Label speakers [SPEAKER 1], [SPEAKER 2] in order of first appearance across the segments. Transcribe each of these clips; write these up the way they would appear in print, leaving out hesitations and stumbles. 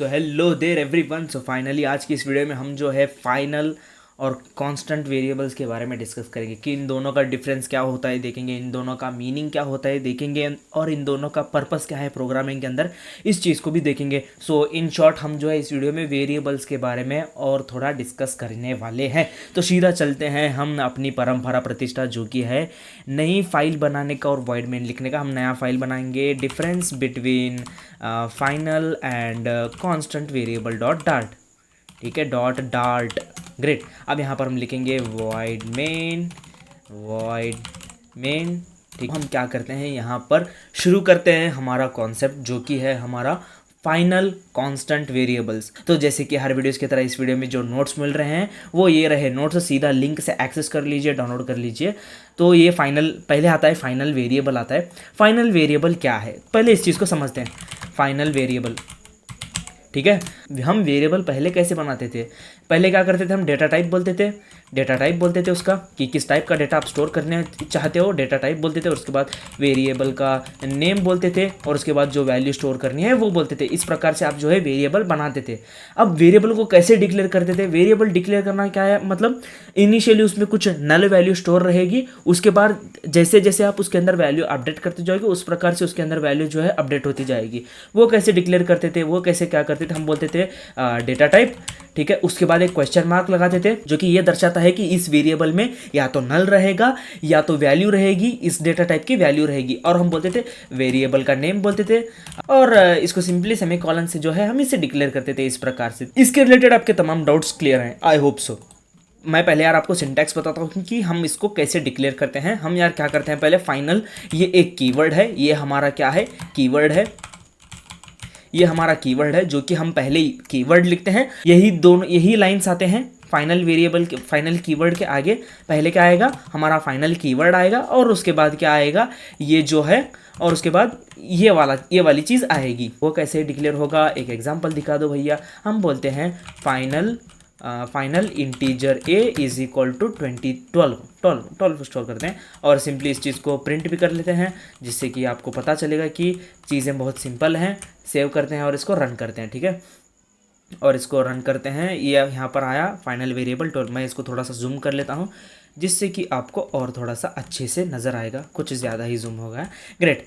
[SPEAKER 1] तो हेलो देर everyone. So finally आज की इस वीडियो में हम जो है फाइनल और कांस्टेंट वेरिएबल्स के बारे में डिस्कस करेंगे कि इन दोनों का डिफरेंस क्या होता है, देखेंगे इन दोनों का मीनिंग क्या होता है, देखेंगे और इन दोनों का पर्पस क्या है प्रोग्रामिंग के अंदर, इस चीज़ को भी देखेंगे। सो इन शॉर्ट हम जो है इस वीडियो में वेरिएबल्स के बारे में और थोड़ा डिस्कस करने वाले हैं। तो सीधा चलते हैं हम अपनी परंपरा प्रतिष्ठा जो कि है नई फाइल बनाने का और वॉइड मेन लिखने का। हम नया फाइल बनाएंगे difference between final and constant variable dot dart. ठीक है, डॉट डार्ट। ग्रेट। अब यहाँ पर हम लिखेंगे वॉइड मेन। ठीक, हम क्या करते हैं यहाँ पर शुरू करते हैं हमारा कॉन्सेप्ट जो कि है हमारा फाइनल कांस्टेंट वेरिएबल्स। तो जैसे कि हर वीडियोस की तरह इस वीडियो में जो नोट्स मिल रहे हैं वो ये रहे नोट्स, सीधा लिंक से एक्सेस कर लीजिए, डाउनलोड कर लीजिए। तो ये फाइनल पहले आता है, फाइनल वेरिएबल आता है। फाइनल वेरिएबल क्या है पहले इस चीज़ को समझते हैं। फाइनल वेरिएबल, ठीक है, हम वेरिएबल पहले कैसे बनाते थे? पहले क्या करते थे, हम डेटा टाइप बोलते थे उसका कि किस टाइप का डेटा आप स्टोर करने चाहते हो, डेटा टाइप बोलते थे। और उसके बाद वेरिएबल का नेम बोलते थे और उसके बाद जो वैल्यू स्टोर करनी है वो बोलते थे। इस प्रकार से आप जो है वेरिएबल बनाते थे। अब वेरिएबल को कैसे डिक्लेयर करते थे? वेरिएबल डिक्लेयर करना क्या है, मतलब इनिशियली उसमें कुछ नल वैल्यू स्टोर रहेगी, उसके बाद जैसे जैसे आप उसके अंदर वैल्यू अपडेट करते जाओगे उस प्रकार से उसके अंदर वैल्यू जो है अपडेट होती जाएगी। वो कैसे डिक्लेयर करते थे, वो कैसे क्या करते थे? हम बोलते थे डेटा टाइप, ठीक है, उसके बाद एक क्वेश्चन मार्क लगाते थे जो कि ये दर्शाता है कि इस वेरिएबल में या तो नल रहेगा या तो वैल्यू रहेगी, इस डेटा टाइप की वैल्यू रहेगी। और हम बोलते थे वेरिएबल का नेम बोलते थे और इसको सिंपली सेमीकोलन से जो है हम इसे डिक्लेयर करते थे। इस प्रकार से इसके रिलेटेड आपके तमाम डाउट्स क्लियर हैं, आई होप सो। मैं पहले यार आपको सिंटैक्स बताता हूँ कि हम इसको कैसे डिक्लेयर करते हैं। हम यार क्या करते हैं, पहले फाइनल, ये एक कीवर्ड है, ये हमारा क्या है, कीवर्ड है। ये हमारा कीवर्ड है जो कि हम पहले ही कीवर्ड लिखते हैं। यही लाइंस आते हैं फाइनल वेरिएबल के, फाइनल कीवर्ड के आगे पहले क्या आएगा, हमारा फाइनल कीवर्ड आएगा और उसके बाद क्या आएगा, ये जो है, और उसके बाद ये वाली चीज़ आएगी। वो कैसे डिक्लेयर होगा, एक एग्जांपल दिखा दो भैया। हम बोलते हैं final integer a is equal to 12 store करते हैं और सिंपली इस चीज़ को प्रिंट भी कर लेते हैं जिससे कि आपको पता चलेगा कि चीज़ें बहुत सिंपल हैं। सेव करते हैं और इसको रन करते हैं, ठीक है, और इसको रन करते हैं। ये यहाँ पर आया फाइनल वेरिएबल 12। मैं इसको थोड़ा सा जूम कर लेता हूँ जिससे कि आपको और थोड़ा सा अच्छे से नज़र आएगा, कुछ ज़्यादा ही जूम होगा। ग्रेट।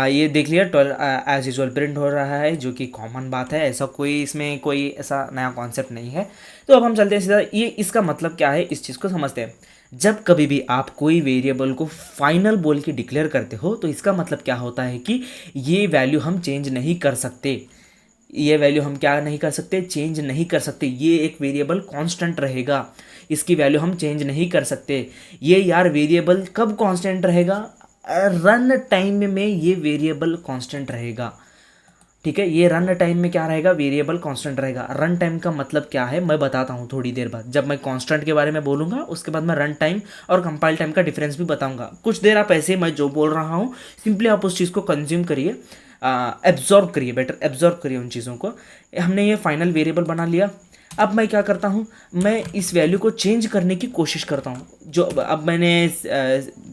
[SPEAKER 1] ये देख लिया 12 एज यूजुअल प्रिंट हो रहा है जो कि कॉमन बात है, ऐसा कोई इसमें कोई ऐसा नया कॉन्सेप्ट नहीं है। तो अब हम चलते हैं सीधा, ये इसका मतलब क्या है इस चीज़ को समझते हैं। जब कभी भी आप कोई वेरिएबल को फाइनल बोल के डिक्लेयर करते हो तो इसका मतलब क्या होता है कि ये वैल्यू हम चेंज नहीं कर सकते। ये वैल्यू हम क्या नहीं कर सकते, चेंज नहीं कर सकते। ये एक वेरिएबल कांस्टेंट रहेगा, इसकी वैल्यू हम चेंज नहीं कर सकते। ये यार वेरिएबल कब कांस्टेंट रहेगा, रन टाइम में ये वेरिएबल कांस्टेंट रहेगा, ठीक है। ये रन टाइम में क्या रहेगा, वेरिएबल कांस्टेंट रहेगा। रन टाइम का मतलब क्या है मैं बताता हूँ थोड़ी देर बाद, जब मैं कांस्टेंट के बारे में बोलूँगा उसके बाद मैं रन टाइम और कंपाइल टाइम का डिफरेंस भी बताऊँगा। कुछ देर आप ऐसे मैं जो बोल रहा हूँ सिंपली आप उस चीज़ को कंज्यूम करिए, एब्जॉर्ब करिए, बेटर एब्जॉर्ब करिए उन चीज़ों को। हमने ये फाइनल वेरिएबल बना लिया। अब मैं क्या करता हूँ, मैं इस वैल्यू को चेंज करने की कोशिश करता हूँ। जो अब मैंने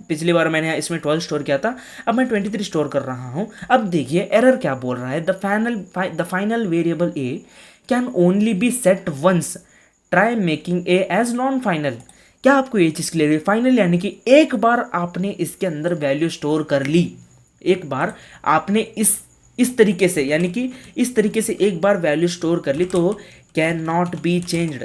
[SPEAKER 1] पिछली बार मैंने इसमें 12 स्टोर किया था, अब मैं 23 स्टोर कर रहा हूँ। अब देखिए एरर क्या बोल रहा है, the final variable a can only be set once, try making a as non final. क्या आपको ये चीज़ क्लियर है? फाइनल यानी कि एक बार आपने इसके अंदर वैल्यू स्टोर कर ली, एक बार आपने इस तरीके से, यानी कि इस तरीके से एक बार वैल्यू स्टोर कर ली तो कैन नॉट बी चेंज्ड,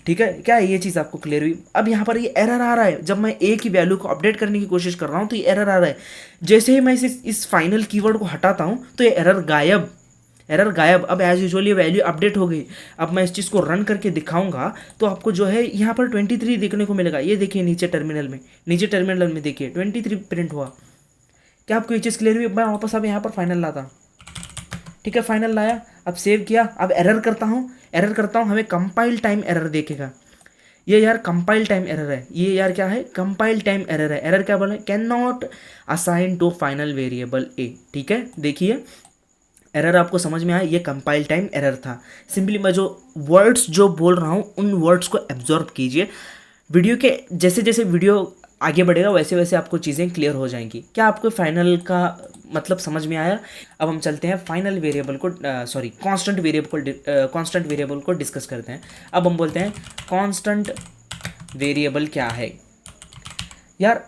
[SPEAKER 1] ठीक है। क्या ये चीज़ आपको क्लियर हुई? अब यहाँ पर ये एरर आ रहा है, जब मैं एक ही वैल्यू को अपडेट करने की कोशिश कर रहा हूँ तो ये एरर आ रहा है। जैसे ही मैं इस फाइनल कीवर्ड को हटाता हूँ तो ये एरर गायब। अब एज यूजुअल ये वैल्यू अपडेट हो गई। अब मैं इस चीज़ को रन करके दिखाऊंगा तो आपको जो है यहाँ पर 23 देखने को मिलेगा। ये देखिए नीचे टर्मिनल में देखिए 23 प्रिंट हुआ। क्या आपको ये चीज़ क्लियर हुई? मैं वापस अब यहाँ पर फाइनल लाता हूँ, ठीक है, फाइनल लाया, अब सेव किया, अब एरर करता हूँ, हमें कंपाइल टाइम एरर देखेगा। ये यार कंपाइल टाइम एरर है, ये यार क्या है, कंपाइल टाइम एरर है। एरर क्या बोल रहे हैं, cannot assign to final variable A, ठीक है। देखिए एरर आपको समझ में आया, ये कंपाइल टाइम एरर था। सिंपली मैं जो वर्ड्स जो बोल रहा हूँ उन वर्ड्स को एब्जॉर्ब कीजिए। वीडियो के जैसे जैसे वीडियो आगे बढ़ेगा वैसे वैसे आपको चीज़ें क्लियर हो जाएंगी। क्या आपको फाइनल का मतलब समझ में आया। अब हम चलते हैं फाइनल वेरिएबल को कांस्टेंट वेरिएबल को डिस्कस करते हैं। अब हम बोलते हैं कांस्टेंट वेरिएबल क्या है। यार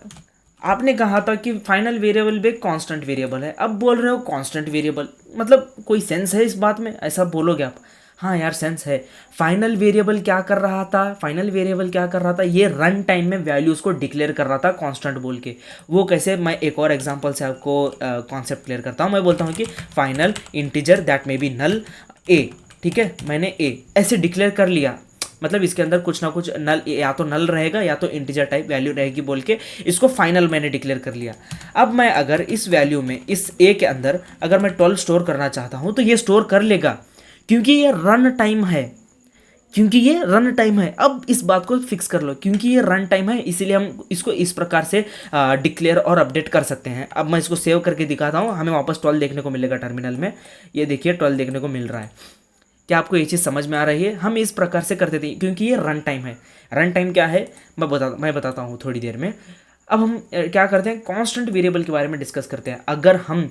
[SPEAKER 1] आपने कहा था कि फाइनल वेरिएबल भी कांस्टेंट वेरिएबल है, अब बोल रहे हो कांस्टेंट वेरिएबल, मतलब कोई सेंस है इस बात में? ऐसा बोलोगे आप? हाँ यार सेंस है। फाइनल वेरिएबल क्या कर रहा था? फाइनल वेरिएबल क्या कर रहा था? ये रन टाइम में वैल्यूज़ को डिक्लेयर कर रहा था कांस्टेंट बोल के। वो कैसे? मैं एक और एग्जांपल से आपको कॉन्सेप्ट क्लियर करता हूँ। मैं बोलता हूँ कि final integer that may be null A, ठीक है, मैंने ए ऐसे डिक्लेयर कर लिया, मतलब इसके अंदर कुछ ना कुछ नल, या तो नल रहेगा या तो इंटीजर टाइप वैल्यू रहेगी बोल के इसको फाइनल मैंने डिक्लेयर कर लिया। अब मैं अगर इस वैल्यू में, इस ए के अंदर अगर मैं 12 स्टोर करना चाहता हूँ तो ये स्टोर कर लेगा, क्योंकि ये रन टाइम है, क्योंकि ये रन टाइम है। अब इस बात को फिक्स कर लो, क्योंकि ये रन टाइम है इसीलिए हम इसको इस प्रकार से डिक्लेयर और अपडेट कर सकते हैं। अब मैं इसको सेव करके दिखाता हूँ, हमें वापस 12 देखने को मिलेगा टर्मिनल में। ये देखिए 12 देखने को मिल रहा है। क्या आपको ये चीज़ समझ में आ रही है? हम इस प्रकार से करते थे क्योंकि ये रन टाइम है। रन टाइम क्या है मैं बताता हूँ थोड़ी देर में। अब हम क्या करते हैं, कांस्टेंट वेरिएबल के बारे में डिस्कस करते हैं। अगर हम,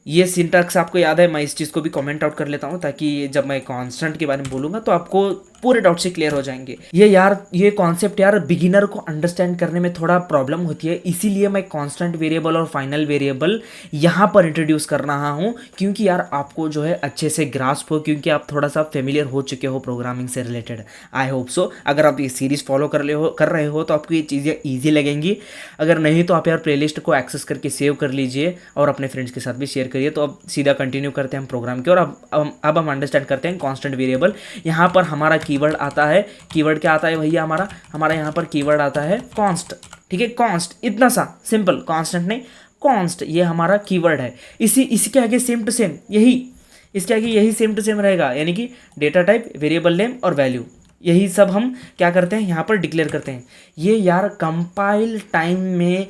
[SPEAKER 1] ये सिंटैक्स आपको याद है, मैं इस चीज़ को भी कमेंट आउट कर लेता हूँ ताकि जब मैं कांस्टेंट के बारे में बोलूँगा तो आपको पूरे डाउट से क्लियर हो जाएंगे। ये कॉन्सेप्ट यार बिगिनर को अंडरस्टैंड करने में थोड़ा प्रॉब्लम होती है, इसीलिए मैं कांस्टेंट वेरिएबल और फाइनल वेरिएबल यहाँ पर इंट्रोड्यूस कर रहा हूँ, क्योंकि यार आपको जो है अच्छे से ग्रास्प हो, क्योंकि आप थोड़ा सा फेमिलियर हो चुके हो प्रोग्रामिंग से रिलेटेड। I hope so. अगर आप ये सीरीज़ फॉलो कर रहे हो तो आपको ये चीज़ें ईजी लगेंगी। अगर नहीं तो आप यार प्लेलिस्ट को एक्सेस करके सेव कर लीजिए और अपने फ्रेंड्स के साथ भी शेयर करिए। तो अब सीधा कंटिन्यू करते हैं हम प्रोग्राम के, और अब हम अंडरस्टैंड करते हैं कांस्टेंट वेरिएबल। यहाँ पर हमारा कीवर्ड आता है। कीवर्ड क्या आता है भैया? हमारा यहाँ पर कीवर्ड आता है कॉन्स्ट, ठीक है, कॉन्स्ट, इतना सा सिंपल, कांस्टेंट नहीं, कॉन्स्ट, ये हमारा कीवर्ड है। इसके आगे सेम टू सेम यही सेम टू सेम रहेगा, यानी कि डेटा टाइप, वेरिएबल नेम और वैल्यू, यही सब हम क्या करते हैं यहाँ पर डिक्लेयर करते हैं। ये यार कंपाइल टाइम में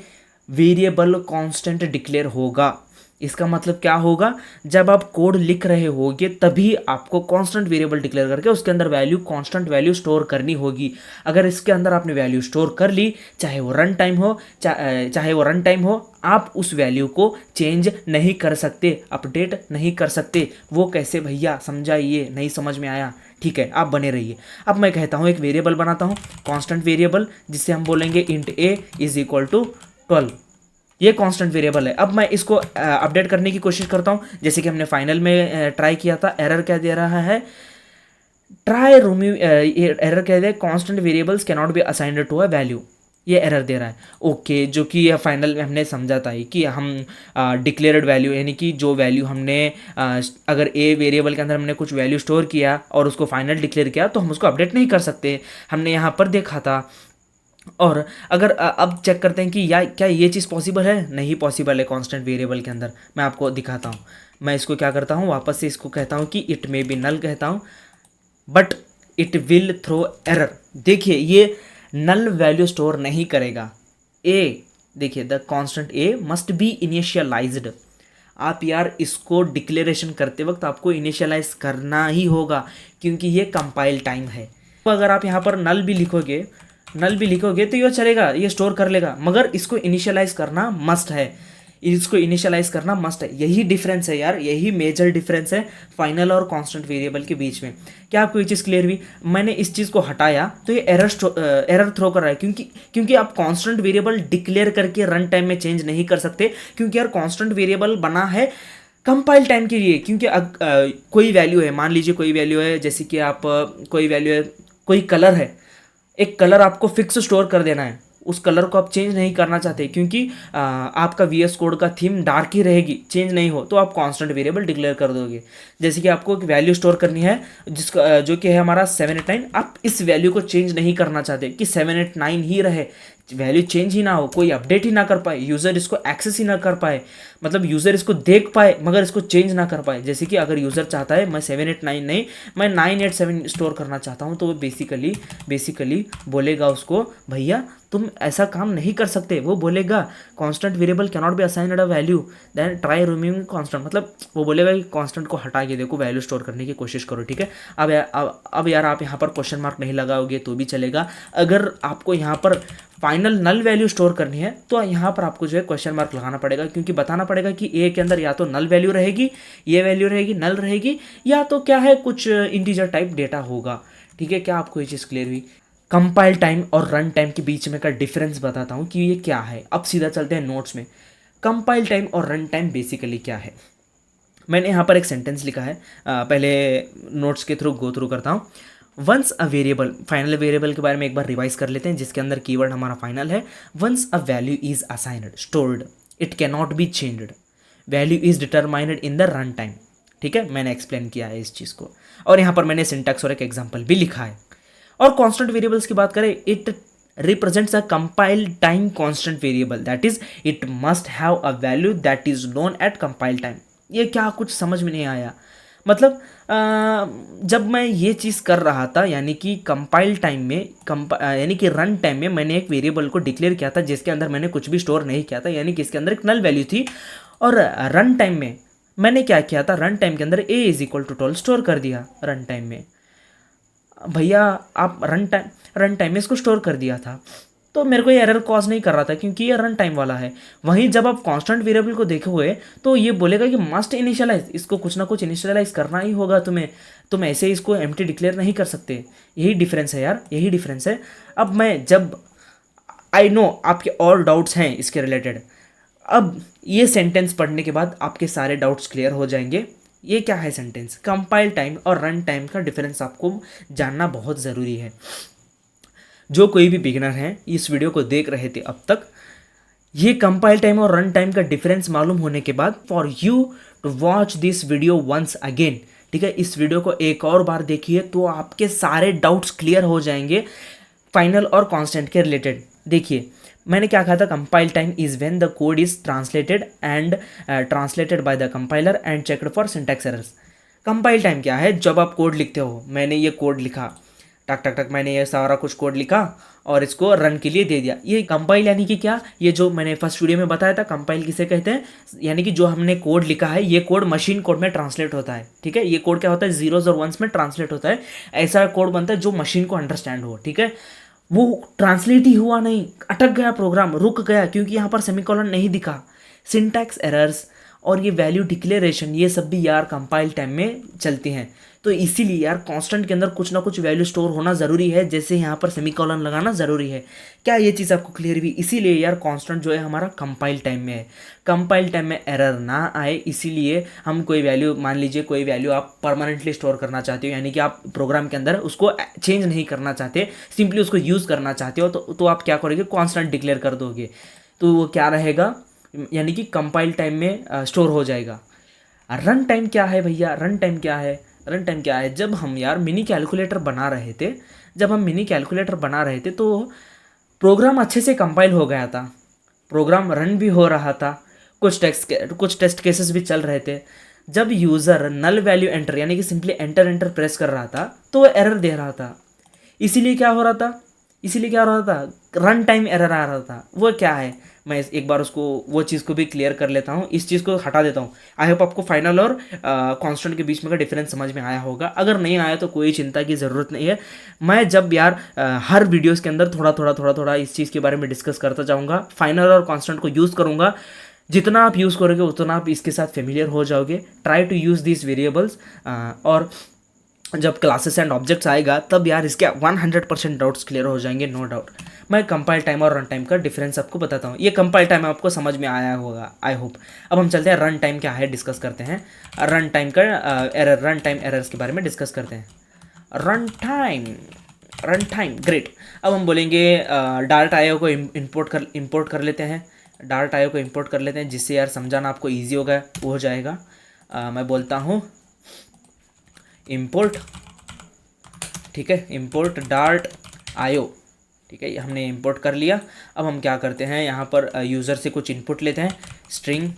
[SPEAKER 1] वेरिएबल कांस्टेंट डिक्लेयर होगा। इसका मतलब क्या होगा? जब आप कोड लिख रहे होगे तभी आपको कांस्टेंट वेरिएबल डिक्लेयर करके उसके अंदर वैल्यू, कांस्टेंट वैल्यू स्टोर करनी होगी। अगर इसके अंदर आपने वैल्यू स्टोर कर ली, चाहे वो रन टाइम हो, आप उस वैल्यू को चेंज नहीं कर सकते, अपडेट नहीं कर सकते। वो कैसे भैया? समझाइए, नहीं समझ में आया? ठीक है, आप बने रहिए। अब मैं कहता हूँ एक वेरिएबल बनाता हूँ, कांस्टेंट वेरिएबल, जिससे हम बोलेंगे int a is equal to 12। ये कांस्टेंट वेरिएबल है। अब मैं इसको अपडेट करने की कोशिश करता हूँ, जैसे कि हमने फाइनल में ट्राई किया था। एरर क्या दे रहा है? एरर क्या दे? Constant variables can not be assigned to a value, ये एरर दे रहा है। ओके, जो कि ये फाइनल में हमने समझा था कि हम डिक्लेयर्ड वैल्यू, यानी कि जो वैल्यू हमने अगर ए वेरिएबल के अंदर हमने कुछ वैल्यू स्टोर किया और उसको फाइनल डिक्लेयर किया तो हम उसको अपडेट नहीं कर सकते, हमने यहाँ पर देखा था। और अगर अब चेक करते हैं कि क्या ये चीज़ पॉसिबल है? नहीं पॉसिबल है कांस्टेंट वेरिएबल के अंदर। मैं आपको दिखाता हूँ। मैं इसको क्या करता हूँ, वापस से इसको कहता हूँ कि इट मे बी नल कहता हूँ, but it will throw error. देखिए ये नल वैल्यू स्टोर नहीं करेगा। देखिए the constant a must be initialised. आप यार इसको डिक्लेरेशन करते वक्त आपको इनिशियलाइज करना ही होगा, क्योंकि ये कंपाइल टाइम है। तो अगर आप यहाँ पर नल भी लिखोगे तो ये चलेगा, ये स्टोर कर लेगा, मगर इसको इनिशियलाइज करना मस्ट है। यही डिफरेंस है यार, यही मेजर डिफरेंस है फाइनल और कांस्टेंट वेरिएबल के बीच में। क्या आपको ये चीज़ क्लियर हुई? मैंने इस चीज़ को हटाया तो ये एरर थ्रो कर रहा है, क्योंकि आप कांस्टेंट वेरिएबल डिक्लेयर करके रन टाइम में चेंज नहीं कर सकते, क्योंकि यार कांस्टेंट वेरिएबल बना है कंपाइल टाइम के लिए। क्योंकि कोई वैल्यू है, मान लीजिए कोई वैल्यू है, जैसे कि आप कोई वैल्यू है, कोई कलर है, एक कलर आपको फिक्स स्टोर कर देना है, उस कलर को आप चेंज नहीं करना चाहते, क्योंकि आपका VS कोड का थीम डार्क ही रहेगी, चेंज नहीं हो, तो आप कांस्टेंट वेरिएबल डिक्लेयर कर दोगे। जैसे कि आपको एक वैल्यू स्टोर करनी है जिसका जो कि है हमारा 789, आप इस वैल्यू को चेंज नहीं करना चाहते कि 789 ही रहे, वैल्यू चेंज ही ना हो, कोई अपडेट ही ना कर पाए, यूज़र इसको एक्सेस ही ना कर पाए, मतलब यूज़र इसको देख पाए मगर इसको चेंज ना कर पाए। जैसे कि अगर यूज़र चाहता है मैं 789 नहीं, मैं 987 स्टोर करना चाहता हूँ, तो वो बेसिकली बोलेगा उसको, भैया तुम ऐसा काम नहीं कर सकते। वो बोलेगा constant variable can not be assigned a value, then try removing constant, मतलब वो बोलेगा कि कांस्टेंट को हटा के देखो, वैल्यू स्टोर करने की कोशिश करो। ठीक है, अब यार आप यहाँ पर क्वेश्चन मार्क नहीं लगाओगे तो भी चलेगा। अगर आपको यहाँ पर फाइनल नल वैल्यू स्टोर करनी है तो यहाँ पर आपको जो है क्वेश्चन मार्क लगाना पड़ेगा, क्योंकि बताना पड़ेगा कि ए के अंदर या तो नल वैल्यू रहेगी, ये वैल्यू रहेगी, नल रहेगी, या तो क्या है कुछ इंटीजर टाइप डेटा होगा। ठीक है, क्या आपको ये चीज़ क्लियर हुई? कंपाइल टाइम और रन टाइम के बीच में का डिफरेंस बताता हूँ कि ये क्या है। अब सीधा चलते हैं नोट्स में। कंपाइल टाइम और रन टाइम बेसिकली क्या है। मैंने यहाँ पर एक सेंटेंस लिखा है, पहले नोट्स के थ्रू गो थ्रू करता हूँ। Once a variable, final variable के बारे में एक बार रिवाइज कर लेते हैं, जिसके अंदर कीवर्ड हमारा फाइनल है। Once a value is assigned, stored, it can not be changed, value is determined in the run time. ठीक है, मैंने एक्सप्लेन किया है इस चीज़ को, और यहाँ पर मैंने सिंटैक्स और एक एग्जाम्पल भी लिखा है। और कांस्टेंट वेरिएबल्स की बात करें, it represents a compile time constant variable, that is it must have a value that is known at compile time। ये क्या कुछ समझ में नहीं आया? मतलब जब मैं ये चीज़ कर रहा था, यानी कि कंपाइल टाइम में यानी कि रन टाइम में मैंने एक वेरिएबल को डिक्लेयर किया था जिसके अंदर मैंने कुछ भी स्टोर नहीं किया था, यानी कि इसके अंदर एक नल वैल्यू थी। और रन टाइम में मैंने क्या किया था, रन टाइम के अंदर a is equal to 12 store कर दिया रन टाइम में। भैया आप रन टाइम में इसको स्टोर कर दिया था, तो मेरे को ये एरर कॉज नहीं कर रहा था क्योंकि ये रन टाइम वाला है। वहीं जब आप कांस्टेंट वेरिएबल को देखोगे तो ये बोलेगा कि मस्ट इनिशियलाइज, इसको कुछ ना कुछ इनिशियलाइज करना ही होगा तुम्हें, तुम ऐसे ही इसको एम्प्टी डिक्लेयर नहीं कर सकते। यही डिफरेंस है यार, यही डिफरेंस है। अब मैं जब आई नो आपके और डाउट्स हैं इसके रिलेटेड, अब ये सेंटेंस पढ़ने के बाद आपके सारे डाउट्स क्लियर हो जाएंगे। ये क्या है सेंटेंस, कंपाइल टाइम और रन टाइम का डिफरेंस आपको जानना बहुत ज़रूरी है। जो कोई भी बिगिनर हैं इस वीडियो को देख रहे थे अब तक, ये कंपाइल टाइम और रन टाइम का डिफरेंस मालूम होने के बाद for you to watch this video once again, ठीक है, इस वीडियो को एक और बार देखिए तो आपके सारे डाउट्स क्लियर हो जाएंगे फाइनल और कांस्टेंट के रिलेटेड। देखिए मैंने क्या कहा था, compile time is when the code is translated by the compiler and checked for syntax errors. Compile time क्या है, जब आप कोड लिखते हो, मैंने ये कोड लिखा, टक टक टक, मैंने ये सारा कुछ कोड लिखा और इसको रन के लिए दे दिया। ये कंपाइल यानी कि क्या, ये जो मैंने फर्स्ट वीडियो में बताया था कंपाइल किसे कहते हैं, यानी कि जो हमने कोड लिखा है ये कोड मशीन कोड में ट्रांसलेट होता है। ठीक है, ये कोड क्या होता है, जीरोज और वंस में ट्रांसलेट होता है। ऐसा कोड बनता है जो मशीन को अंडरस्टैंड हो। ठीक है, वो ट्रांसलेट ही हुआ नहीं, अटक गया प्रोग्राम, रुक गया क्योंकि यहाँ पर सेमीकोलन नहीं दिखा। सिंटैक्स एरर्स और ये वैल्यू डिक्लेरेशन, ये सब भी यार कंपाइल टाइम में चलती हैं। तो इसीलिए यार कांस्टेंट के अंदर कुछ ना कुछ वैल्यू स्टोर होना ज़रूरी है, जैसे यहाँ पर सेमीकोलन लगाना ज़रूरी है। क्या ये चीज़ आपको क्लियर हुई? इसीलिए यार कांस्टेंट जो है हमारा कंपाइल टाइम में है। कंपाइल टाइम में एरर ना आए इसीलिए हम कोई वैल्यू, मान लीजिए कोई वैल्यू आप परमानेंटली स्टोर करना चाहते हो, यानी कि आप प्रोग्राम के अंदर उसको चेंज नहीं करना चाहते, सिंपली उसको यूज़ करना चाहते हो, तो आप क्या करोगे, कांस्टेंट डिक्लेयर कर दोगे। तो वो क्या रहेगा, यानी कि कंपाइल टाइम में स्टोर हो जाएगा। रन टाइम क्या है भैया, रन टाइम क्या है, रन टाइम क्या है, जब हम यार मिनी कैलकुलेटर बना रहे थे, तो प्रोग्राम अच्छे से कंपाइल हो गया था, प्रोग्राम रन भी हो रहा था, कुछ टेस्ट केसेस भी चल रहे थे। जब यूज़र नल वैल्यू एंटर, यानी कि सिंपली एंटर प्रेस कर रहा था तो वो एरर दे रहा था। इसीलिए क्या हो रहा था, रन टाइम एरर आ रहा था। वो क्या है, मैं एक बार उसको, वो चीज़ को भी क्लियर कर लेता हूँ, इस चीज़ को हटा देता हूँ। आई होप आपको फाइनल और कांस्टेंट के बीच में का डिफरेंस समझ में आया होगा। अगर नहीं आया तो कोई चिंता की ज़रूरत नहीं है। मैं जब यार हर वीडियोज़ के अंदर थोड़ा इस चीज़ के बारे में डिस्कस करता जाऊँगा, फाइनल और कांस्टेंट को यूज़ करूँगा। जितना आप यूज़ करोगे उतना आप इसके साथ फेमिलियर हो जाओगे। Try to use this variables, और जब क्लासेस एंड ऑब्जेक्ट्स आएगा तब यार इसके 100% डाउट्स क्लियर हो जाएंगे, नो डाउट। मैं कंपाइल टाइम और रन टाइम का डिफरेंस आपको बताता हूँ। ये कंपाइल टाइम आपको समझ में आया होगा, आई होप। अब हम चलते हैं रन टाइम क्या है, डिस्कस करते हैं। रन टाइम एरर्स के बारे में डिस्कस करते हैं। Run time great. अब हम बोलेंगे डार्ट आईओ को इंपोर्ट कर लेते हैं, जिससे यार समझाना आपको ईजी होगा, वो हो जाएगा। मैं बोलता हूँ इंपोर्ट, ठीक है, इंपोर्ट डार्ट आईओ, ठीक है, हमने इंपोर्ट कर लिया। अब हम क्या करते हैं, यहाँ पर यूज़र से कुछ इनपुट लेते हैं, स्ट्रिंग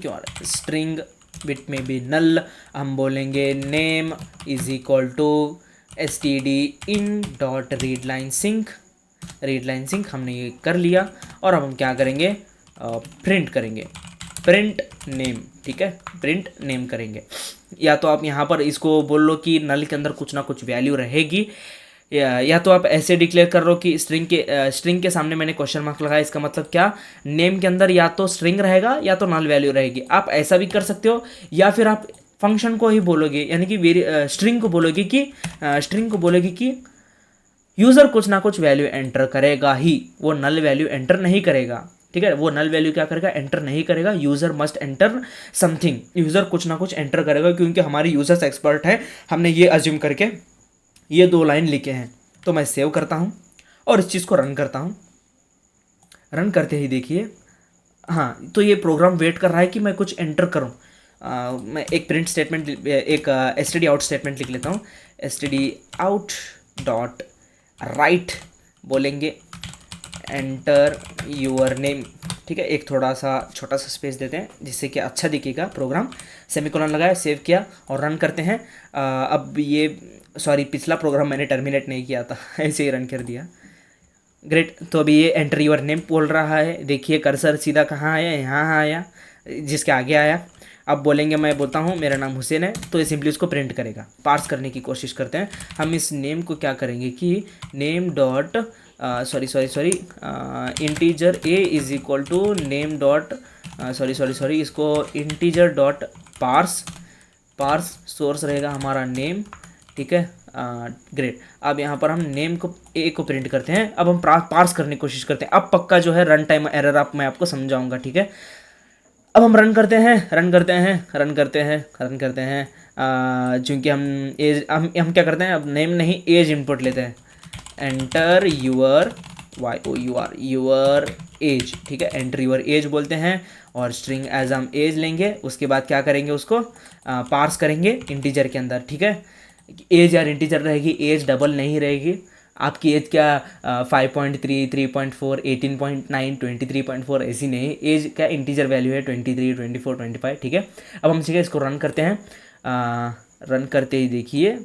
[SPEAKER 1] क्यों आ रहा है, स्ट्रिंग बिट में भी नल। हम बोलेंगे name is equal to std_in.readline sync, हमने ये कर लिया। और अब हम क्या करेंगे, प्रिंट करेंगे, प्रिंट नेम, ठीक है, प्रिंट नेम करेंगे। या तो आप यहाँ पर इसको बोल लो कि नल के अंदर कुछ ना कुछ वैल्यू रहेगी, या तो आप ऐसे डिक्लेयर कर रहे हो कि स्ट्रिंग के सामने मैंने क्वेश्चन मार्क लगाया, इसका मतलब क्या, नेम के अंदर या तो स्ट्रिंग रहेगा या तो नल वैल्यू रहेगी। आप ऐसा भी कर सकते हो, या फिर आप फंक्शन को ही बोलोगे, यानी कि स्ट्रिंग को बोलोगे कि यूज़र कुछ ना कुछ वैल्यू एंटर करेगा ही, वो नल वैल्यू एंटर नहीं करेगा। ठीक है, वो नल वैल्यू क्या करेगा, एंटर नहीं करेगा। User must enter something, user कुछ ना कुछ एंटर करेगा, क्योंकि हमारी यूज़र्स एक्सपर्ट है, हमने ये अज्यूम करके ये 2 लाइन लिखे हैं। तो मैं सेव करता हूँ और इस चीज़ को रन करता हूँ। रन करते ही देखिए, हाँ, तो ये प्रोग्राम वेट कर रहा है कि मैं कुछ एंटर करूँ। मैं एक प्रिंट स्टेटमेंट, एक S T D out statement लिख लेता हूँ। S T D out dot right बोलेंगे एंटर यूअर नेम। ठीक है, एक थोड़ा सा छोटा सा स्पेस देते हैं जिससे कि अच्छा दिखेगा प्रोग्राम। सेमीकोलन लगाया, सेव किया और रन करते हैं। अब ये सॉरी, पिछला प्रोग्राम मैंने टर्मिनेट नहीं किया था, ऐसे ही रन कर दिया। ग्रेट, तो अभी ये एंटर यूअर नेम बोल रहा है। देखिए कर्सर सीधा कहाँ आया, यहाँ आया, जिसके आगे आया। अब बोलेंगे, मैं बोलता हूँ मेरा नाम हुसैन है, तो ये सिंपली उसको प्रिंट करेगा। पार्स करने की कोशिश करते हैं हम। इस नेम को क्या करेंगे कि name dot sorry integer a is equal to name dot sorry इसको इंटीजर डॉट पार्स सोर्स रहेगा हमारा नेम। ठीक है, ग्रेट। अब यहाँ पर हम नेम को ए को प्रिंट करते हैं। अब हम पार्स करने की कोशिश करते हैं। अब पक्का जो है रन टाइम एरर मैं आपको समझाऊंगा। ठीक है, अब हम रन करते हैं चूँकि हम क्या करते हैं, अब नेम नहीं एज इनपुट लेते हैं। Enter your your age. ठीक है, एंटर यूअर एज बोलते हैं और स्ट्रिंग एज हम एज लेंगे। उसके बाद क्या करेंगे, उसको पार्स करेंगे इंटीजर के अंदर। ठीक है, एज यार इंटीजर रहेगी, एज डबल नहीं रहेगी। आपकी एज क्या 5.3, 3.4, 18.9, 23.4 ऐसी नहीं, एज क्या इंटीजर वैल्यू है 23, 24, 25। ठीक है, अब हम सीधे इसको रन करते हैं। रन करते ही देखिए,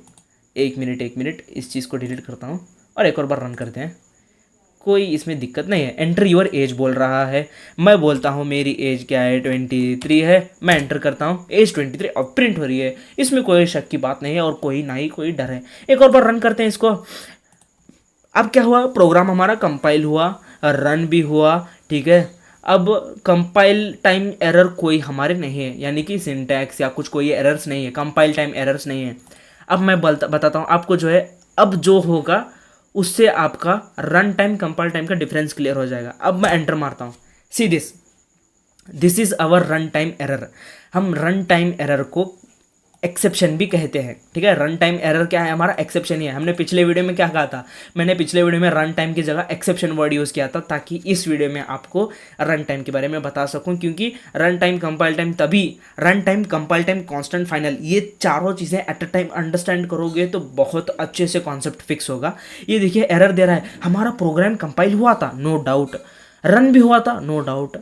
[SPEAKER 1] एक मिनट इस चीज़ को डिलीट करता हूँ और एक और बार रन करते हैं। कोई इसमें दिक्कत नहीं है। एंटर यूअर एज बोल रहा है, मैं बोलता हूँ मेरी एज क्या है 23 है, मैं एंटर करता हूँ एज 23 और प्रिंट हो रही है। इसमें कोई शक की बात नहीं है और ना ही कोई डर है। एक और बार रन करते हैं इसको। अब क्या हुआ, प्रोग्राम हमारा कंपाइल हुआ, रन भी हुआ। ठीक है, अब कंपाइल टाइम एरर कोई हमारे नहीं है, यानी कि सिंटैक्स या कुछ कोई एरर्स नहीं है, कंपाइल टाइम एरर्स नहीं है। अब मैं बताता हूँ आपको जो है, अब जो होगा उससे आपका रन टाइम कंपाइल टाइम का डिफरेंस क्लियर हो जाएगा। अब मैं एंटर मारता हूँ, see this is our run time error. हम रन टाइम एरर को एक्सेप्शन भी कहते हैं। ठीक है, रन टाइम एरर क्या है, हमारा एक्सेप्शन ही है। हमने पिछले वीडियो में क्या कहा था, मैंने पिछले वीडियो में रन टाइम की जगह एक्सेप्शन वर्ड यूज़ किया था, ताकि इस वीडियो में आपको रन टाइम के बारे में बता सकूं। क्योंकि run time compile time constant final, ये चारों चीज़ें एट अ टाइम अंडरस्टैंड करोगे तो बहुत अच्छे से कॉन्सेप्ट फिक्स होगा। ये देखिए एरर दे रहा है, हमारा प्रोग्राम कंपाइल हुआ था, नो डाउट, रन भी हुआ था, नो डाउट।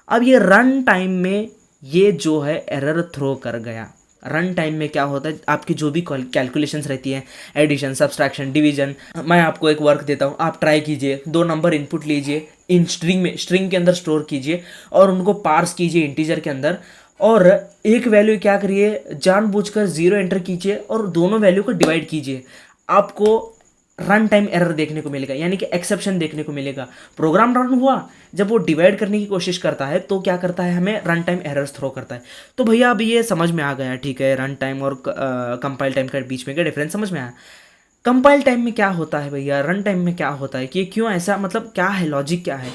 [SPEAKER 1] अब ये रन टाइम में ये जो है एरर थ्रो कर गया। रन टाइम में क्या होता है, आपकी जो भी कैलकुलेशंस रहती है, एडिशन, सब्सट्रैक्शन, डिवीजन, मैं आपको एक वर्क देता हूँ, आप ट्राई कीजिए, 2 नंबर इनपुट लीजिए, इन स्ट्रिंग के अंदर स्टोर कीजिए और उनको पार्स कीजिए इंटीजर के अंदर, और एक वैल्यू क्या करिए, जानबूझकर 0 एंटर कीजिए और दोनों वैल्यू को डिवाइड कीजिए। आपको रन टाइम एरर देखने को मिलेगा, यानी कि एक्सेप्शन देखने को मिलेगा। प्रोग्राम रन हुआ, जब वो डिवाइड करने की कोशिश करता है तो क्या करता है, हमें रन टाइम एरर्स थ्रो करता है। तो भैया अब ये समझ में आ गया। ठीक है, रन टाइम और कंपाइल टाइम के बीच में क्या डिफरेंस समझ में आया। कंपाइल टाइम में क्या होता है भैया, रन टाइम में क्या होता है, कि क्यों ऐसा, मतलब क्या है, लॉजिक क्या है।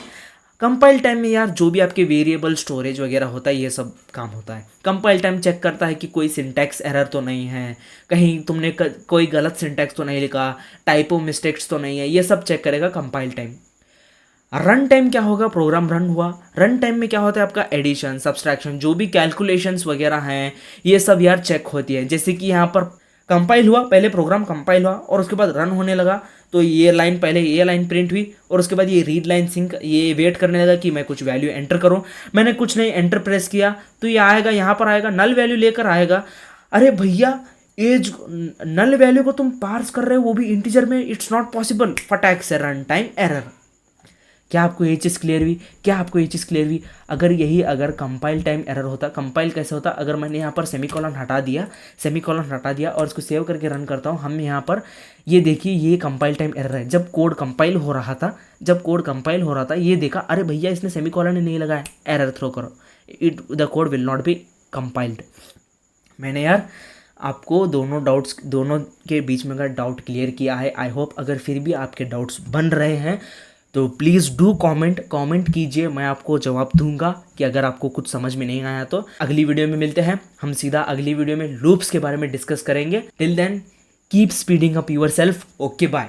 [SPEAKER 1] कंपाइल टाइम में यार जो भी आपके वेरिएबल स्टोरेज वगैरह होता है, ये सब काम होता है। कंपाइल टाइम चेक करता है कि कोई सिंटैक्स एरर तो नहीं है, कहीं तुमने कोई गलत सिंटैक्स तो नहीं लिखा, टाइपो मिस्टेक्स तो नहीं है, ये सब चेक करेगा कंपाइल टाइम। रन टाइम क्या होगा, प्रोग्राम रन हुआ, रन टाइम में क्या होता है, आपका एडिशन, सब्सट्रैक्शन, जो भी कैलकुलेशंस वगैरह हैं, ये सब यार चेक होती है। जैसे कि यहाँ पर कंपाइल हुआ, पहले प्रोग्राम कंपाइल हुआ और उसके बाद रन होने लगा, तो ये लाइन, पहले ये लाइन प्रिंट हुई और उसके बाद ये रीड लाइन सिंक, ये वेट करने लगा कि मैं कुछ वैल्यू एंटर करूँ। मैंने कुछ नहीं, एंटर प्रेस किया तो ये आएगा, यहाँ पर आएगा, नल वैल्यू लेकर आएगा। अरे भैया, एज नल वैल्यू को तुम पार्स कर रहे हो, वो भी इंटीजर में, इट्स नॉट पॉसिबल, फटाक से रन टाइम एरर। क्या आपको ये चीज़ क्लियर हुई? क्या आपको ये चीज़ क्लियर हुई? अगर कंपाइल टाइम एरर होता, कंपाइल कैसे होता, अगर मैंने यहाँ पर सेमीकोलन हटा दिया और इसको सेव करके रन करता हूँ, हम यहाँ पर ये देखिए ये कंपाइल टाइम एरर है। जब कोड कंपाइल हो रहा था ये देखा, अरे भैया इसने सेमीकोलन ही नहीं लगाया, एरर थ्रो करो, the code will not be compiled. मैंने यार आपको दोनों के बीच में अगर डाउट क्लियर किया है, आई होप। अगर फिर भी आपके डाउट्स बन रहे हैं तो प्लीज़ डू कमेंट कीजिए, मैं आपको जवाब दूंगा कि अगर आपको कुछ समझ में नहीं आया तो। अगली वीडियो में मिलते हैं, हम सीधा अगली वीडियो में लूप्स के बारे में डिस्कस करेंगे। Till then keep speeding up yourself. Okay bye.